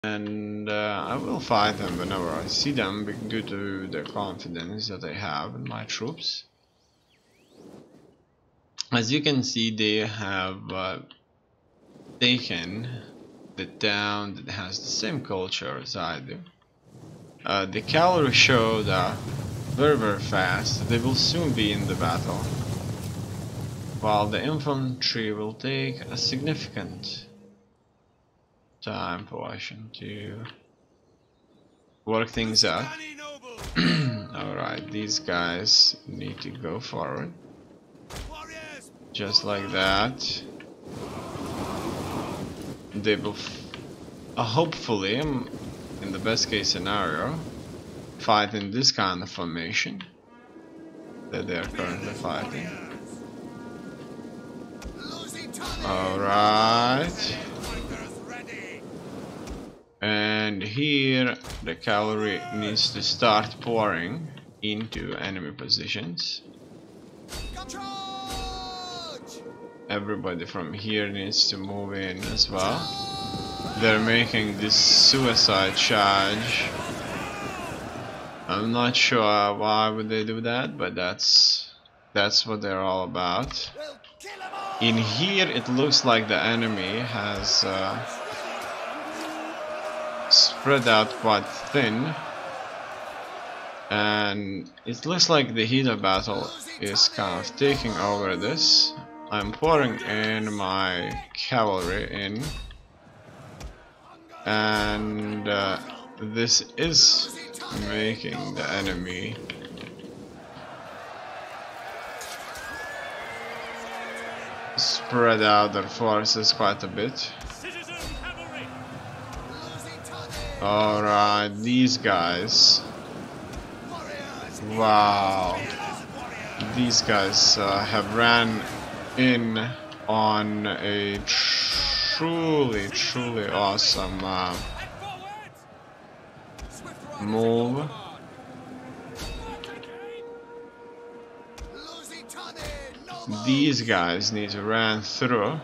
And I will fight them whenever I see them due to the confidence that I have in my troops. As you can see, they have taken the town that has the same culture as I do. The cavalry showed very fast. They will soon be in the battle, while the infantry will take a significant time portion to work things out. Alright, these guys need to go forward. Just like that. They will hopefully, in the best case scenario, fight in this kind of formation that they are currently fighting. Alright. And here the cavalry needs to start pouring into enemy positions. Everybody from here needs to move in as well. They're making this suicide charge. I'm not sure why would they do that, but that's what they're all about. In here it looks like the enemy has spread out quite thin, and it looks like the heat of battle is kind of taking over this. I'm pouring in my cavalry in, and this is making the enemy spread out their forces quite a bit. Alright, these guys. Wow. These guys have ran in on a truly awesome move. These guys need to run through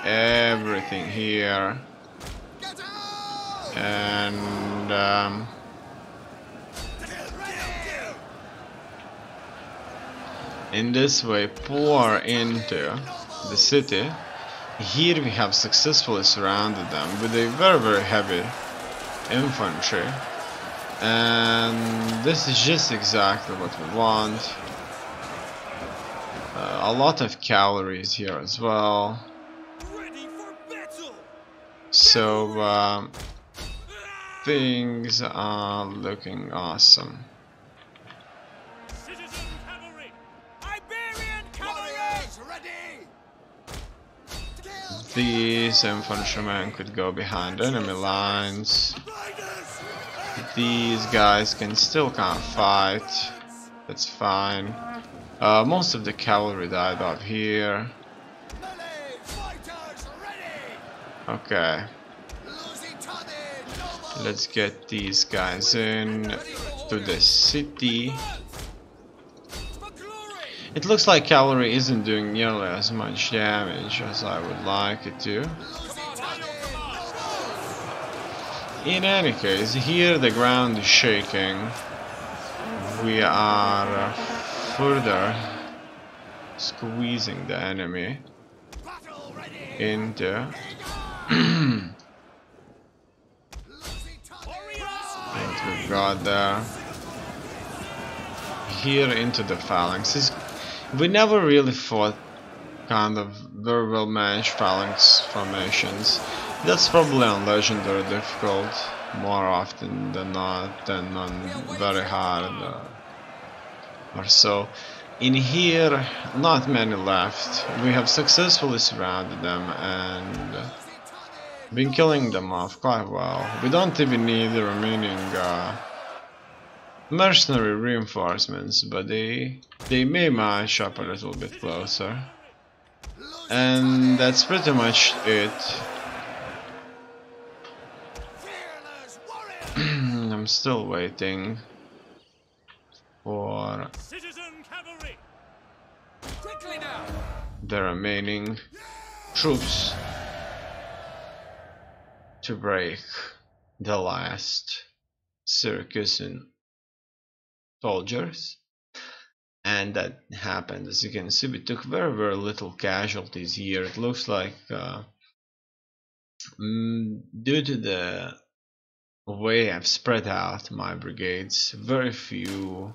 everything here and in this way pour into the city. Here we have successfully surrounded them with a very heavy infantry, and this is just exactly what we want. A lot of cavalry is here as well, so things are looking awesome. These infantrymen could go behind enemy lines. These guys can still can't fight. That's fine. Most of the cavalry died up here. Okay. Let's get these guys in to the city. It looks like cavalry isn't doing nearly as much damage as I would like it to. In any case, here the ground is shaking. We are further squeezing the enemy into we've got there. Here into the phalanxes. We never really fought kind of very well managed phalanx formations. That's probably on legendary difficult more often than not, than on very hard or so. In here, not many left. We have successfully surrounded them and been killing them off quite well. We don't even need the remaining mercenary reinforcements, but they may march up a little bit closer. And that's pretty much it. I'm still waiting for the remaining troops to break the last circus and soldiers. And that happened. As you can see, we took very little casualties here. It looks like due to the way I've spread out my brigades, very few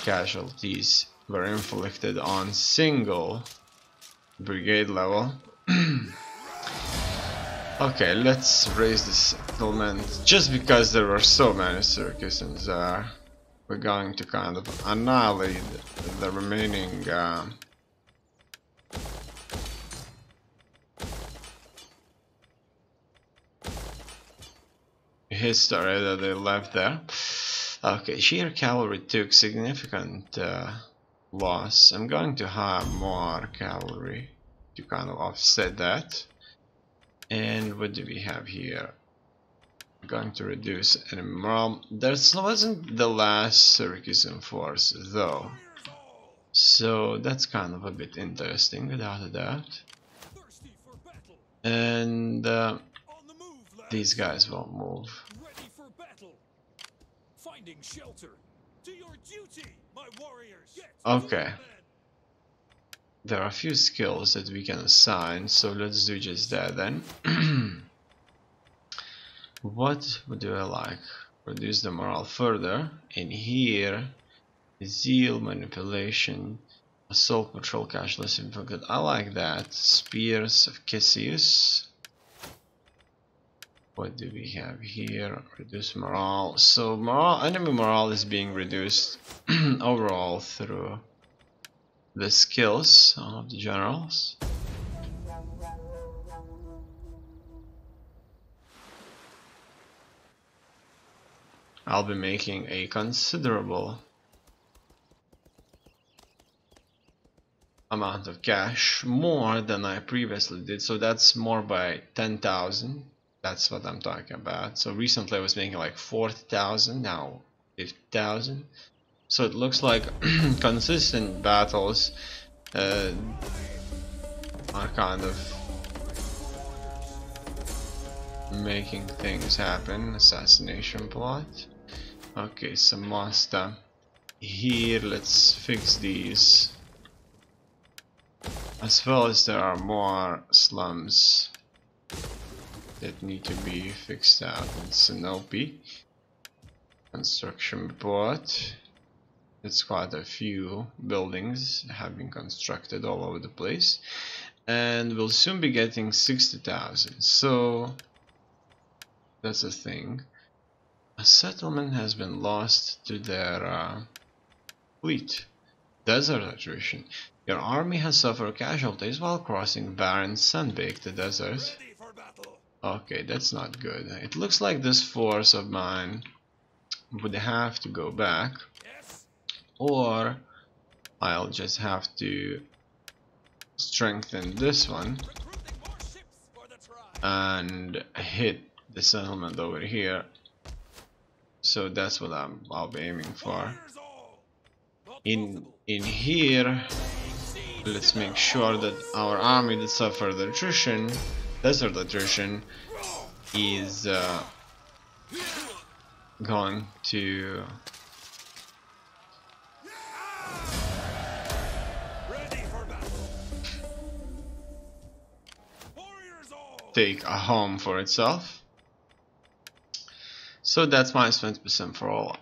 casualties were inflicted on single brigade level. Okay, let's raise the settlement. Just because there were so many circuses there, we're going to kind of annihilate the remaining history that they left there. Okay, sheer cavalry took significant loss. I'm going to have more cavalry to kind of offset that. And what do we have here? I'm going to reduce enemy morale. That wasn't the last Syracusan force though, so that's kind of a bit interesting without a doubt. And these guys won't move. Ready for battle. Finding shelter. To your duty, my warriors. Okay. There are a few skills that we can assign, so let's do just that then. What do I like? Reduce the morale further. In here, zeal, manipulation, assault, patrol, cashless, inflicted. I like that. Spears of Cassius. What do we have here? Reduce morale. So enemy morale is being reduced overall through the skills of the generals. I'll be making a considerable amount of cash, more than I previously did, so that's more by 10,000. That's what I'm talking about. So recently I was making like 40,000, now 50,000. So it looks like consistent battles are kind of making things happen. Assassination plot. Okay, Samasta. Here, let's fix these. As well as there are more slums that need to be fixed out in Sinope. Construction plot. It's quite a few buildings have been constructed all over the place, and we'll soon be getting 60,000. So that's a thing. A settlement has been lost to their fleet. Desert attrition. Your army has suffered casualties while crossing barren, sun-baked desert. Okay, that's not good. It looks like this force of mine would have to go back, or I'll just have to strengthen this one and hit the settlement over here. So that's what I'll be aiming for. In here, let's make sure that our army that suffered attrition, desert attrition, is going to take a home for itself. So that's -20% for all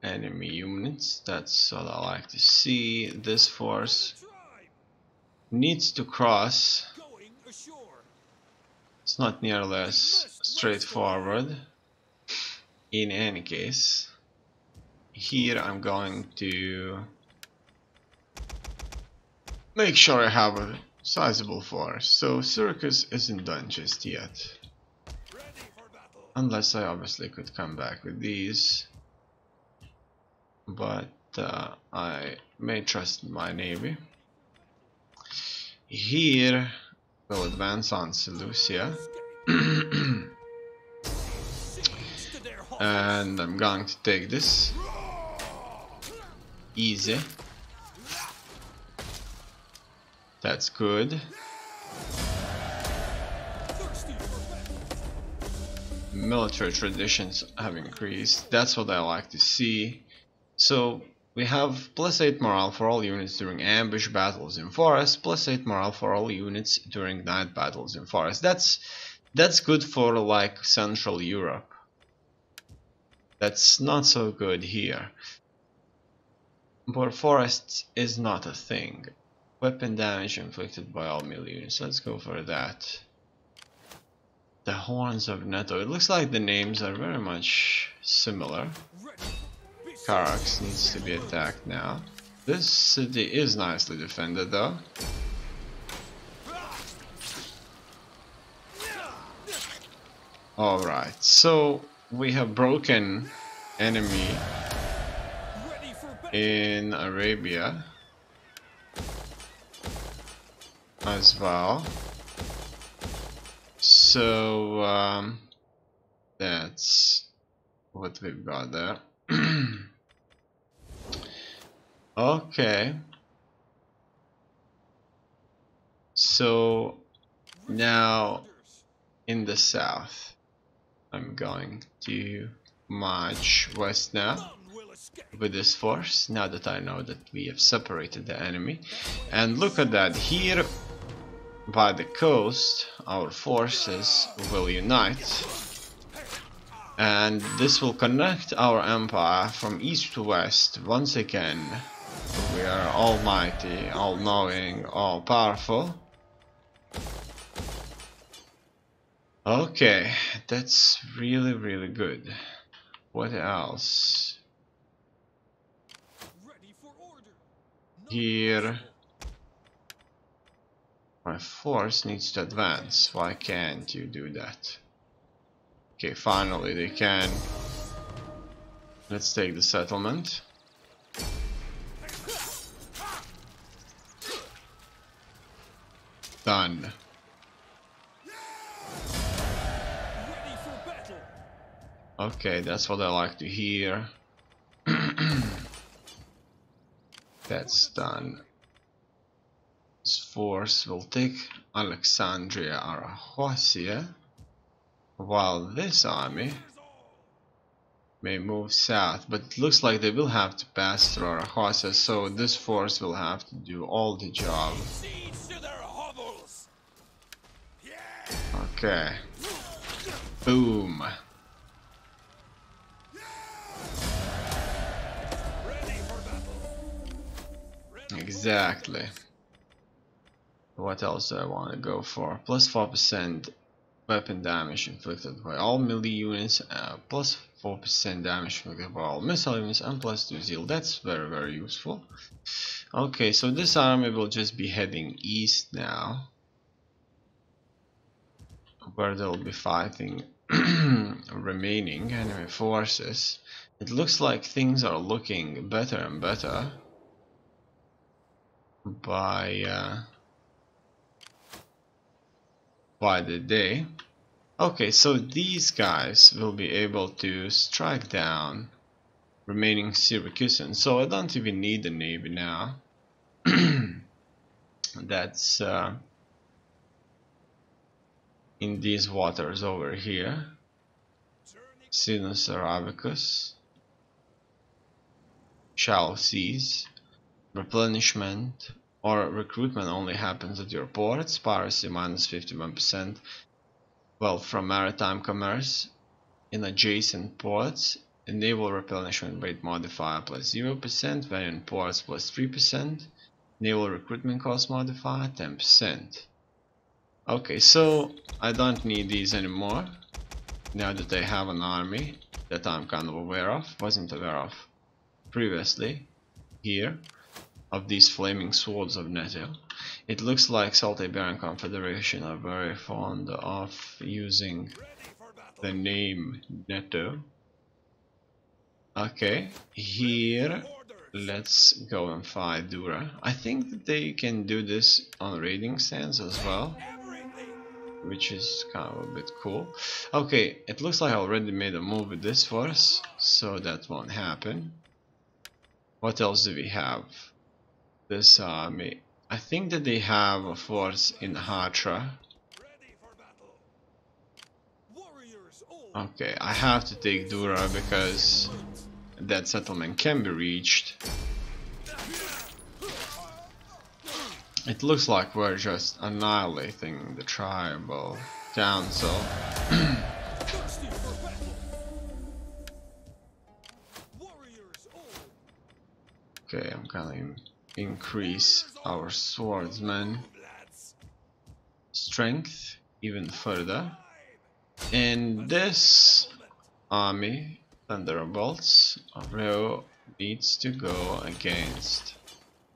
enemy units. That's what I like to see. This force needs to cross. It's not nearly as straightforward. In any case, here I'm going to make sure I have a sizable force. So Circus isn't done just yet. Unless I obviously could come back with these. But I may trust my navy. Here we'll advance on Seleucia. And I'm going to take this. Easy. That's good. military traditions have increased. That's what I like to see. So we have +8 morale for all units during ambush battles in forest, +8 morale for all units during night battles in forest. That's good for like Central Europe. That's not so good here. But forests is not a thing. Weapon damage inflicted by all melee units. Let's go for that. The Horns of Netto. It looks like the names are very much similar. Karax needs to be attacked now. This city is nicely defended though. Alright, so we have broken enemy in Arabia as well. So that's what we've got there. Okay. So now in the south, I'm going to march west now with this force, now that I know that we have separated the enemy. And look at that, here by the coast our forces will unite, and this will connect our empire from east to west once again. We are almighty, all-knowing, all-powerful. Okay, that's really, really good. What else? Here, my force needs to advance. Why can't you do that? Okay, finally they can. Let's take the settlement. Done. Okay, that's what I like to hear. That's done. This force will take Alexandria Arahosia, while this army may move south, but it looks like they will have to pass through Arahosia, so this force will have to do all the job. Okay. Boom. Exactly. What else do I want to go for? Plus 4% weapon damage inflicted by all melee units, plus 4% damage inflicted by all missile units, and plus 2 zeal. That's very, very useful. Okay, so this army will just be heading east now, where they'll be fighting remaining enemy forces. It looks like things are looking better and better by the day. Okay, so these guys will be able to strike down remaining Syracusans, so I don't even need the navy now. That's in these waters over here. Sinus Arabicus, shallow seas. Replenishment or recruitment only happens at your ports. Piracy minus 51%. Wealth from maritime commerce in adjacent ports. Naval replenishment rate modifier plus 0%. Value in ports plus 3%. Naval recruitment cost modifier 10%. Okay, so I don't need these anymore. Now that I have an army that I'm kind of aware of, wasn't aware of previously here, of these flaming swords of Netto. It looks like Salt Iberian Confederation are very fond of using the name Netto. Okay, here let's go and fight Dura. I think that they can do this on raiding stands as well, which is kind of a bit cool. Okay, it looks like I already made a move with this force, so that won't happen. What else do we have? This army. I think that they have a force in Hatra. Okay, I have to take Dura because that settlement can be reached. It looks like we're just annihilating the tribal council. Okay, I'm gonna increase our swordsman strength even further. In this army, Thunderbolts Row needs to go against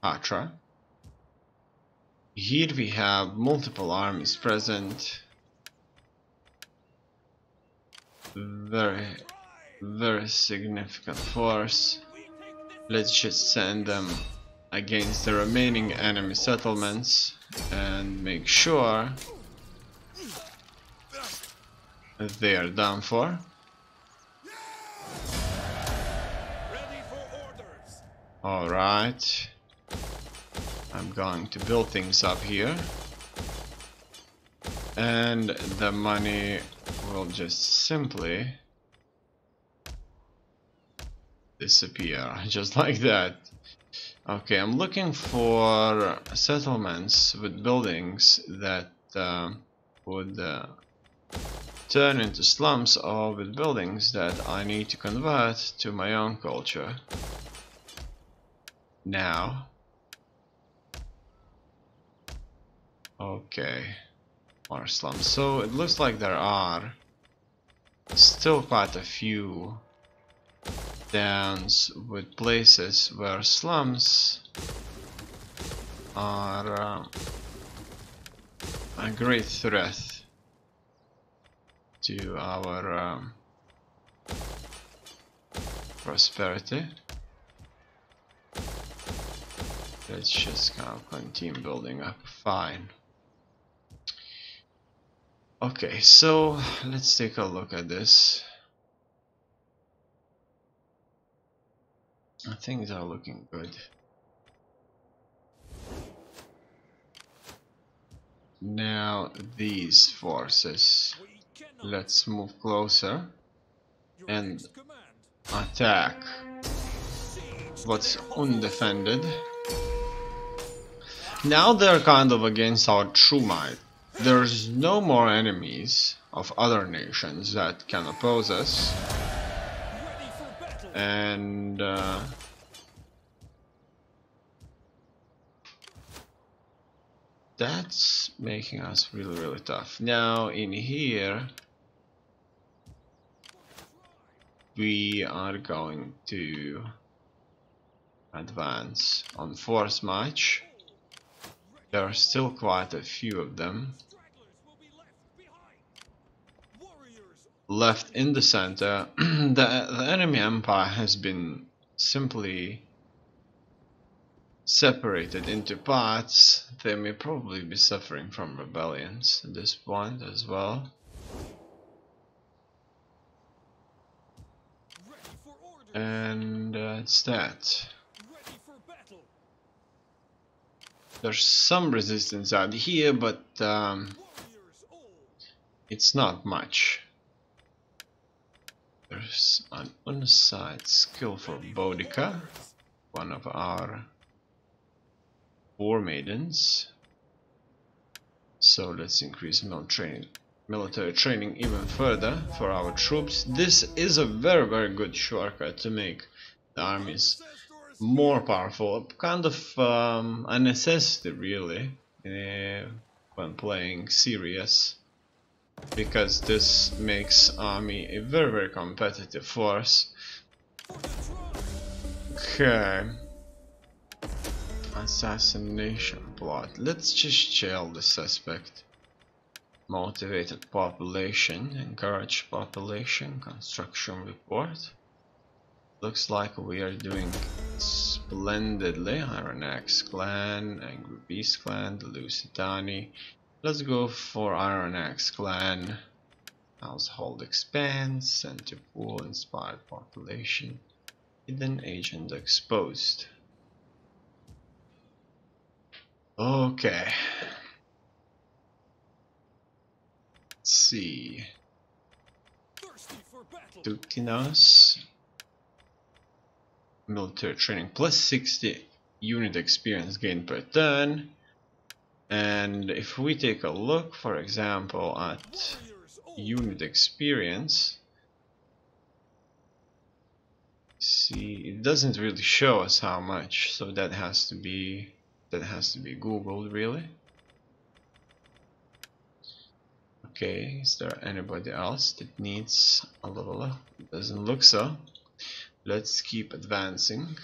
Patra. Here we have multiple armies present. Very significant force. Let's just send them against the remaining enemy settlements and make sure that they are done for. Alright. I'm going to build things up here. And the money will just simply disappear, just like that. Okay, I'm looking for settlements with buildings that would turn into slums, or with buildings that I need to convert to my own culture. Now. Okay, more slums. So it looks like there are still quite a few towns with places where slums are a great threat to our prosperity. Let's just kind of continue building up. Fine. Okay, so let's take a look at this. Things are looking good. Now these forces. Let's move closer and attack what's undefended. Now they're kind of against our true might. There's no more enemies of other nations that can oppose us. And that's making us really tough. Now in here we are going to advance on force march. There are still quite a few of them left in the center. The enemy empire has been simply separated into parts. They may probably be suffering from rebellions at this point as well. And it's that. There's some resistance out here, but it's not much. There's an on-site skill for Boudica, one of our war maidens. So let's increase military training even further for our troops. This is a very good shortcut to make the armies more powerful, kind of a necessity really when playing serious, because this makes army a very competitive force. Okay, assassination plot. Let's just jail the suspect. Motivated population, encourage population, construction report. Looks like we are doing splendidly. Iron Axe clan, Angry Beast clan, the Lusitani. Let's go for Iron Axe clan. Household expands, center pool, inspired population, hidden agent exposed. Okay. Let's see. thirsty for battle. Dutinos. Military training plus 60 unit experience gained per turn. And if we take a look, for example, at Warriors old. unit experience, see, it doesn't really show us how much, so that has to be Googled, really. Okay, is there anybody else that needs a level up? Doesn't look so. Let's keep advancing.